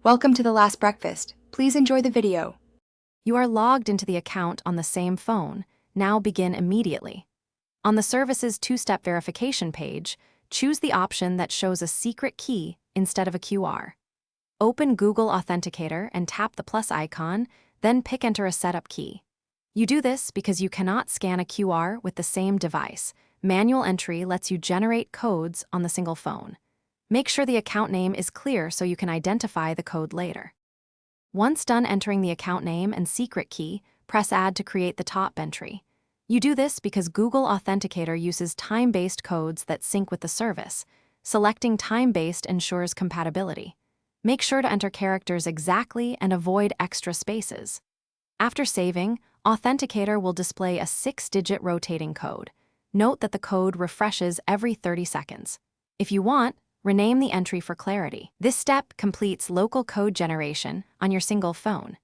Welcome to the last breakfast. Please enjoy the video. You are logged into the account on the same phone. Now begin immediately. On the service's two-step verification page, choose the option that shows a secret key instead of a QR. Open Google Authenticator and tap the plus icon, then pick Enter a setup key. You do this because you cannot scan a QR with the same device. Manual entry lets you generate codes on the single phone. Make sure the account name is clear so you can identify the code later. Once done entering the account name and secret key, press Add to create the top entry. You do this because Google Authenticator uses time-based codes that sync with the service. Selecting time-based ensures compatibility. Make sure to enter characters exactly and avoid extra spaces. After saving, Authenticator will display a 6-digit rotating code. Note that the code refreshes every 30 seconds. If you want, rename the entry for clarity. This step completes local code generation on your single phone.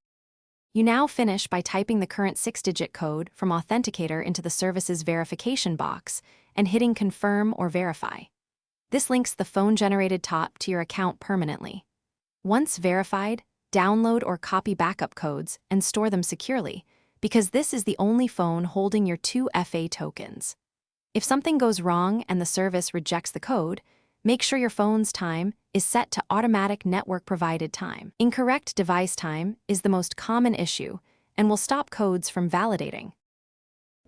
You now finish by typing the current 6-digit code from Authenticator into the service's verification box and hitting Confirm or Verify. This links the phone-generated top to your account permanently. Once verified, download or copy backup codes and store them securely, because this is the only phone holding your 2FA tokens. If something goes wrong and the service rejects the code, make sure your phone's time is set to automatic network-provided time. Incorrect device time is the most common issue and will stop codes from validating.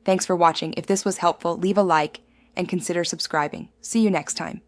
Thanks for watching. If this was helpful, leave a like and consider subscribing. See you next time.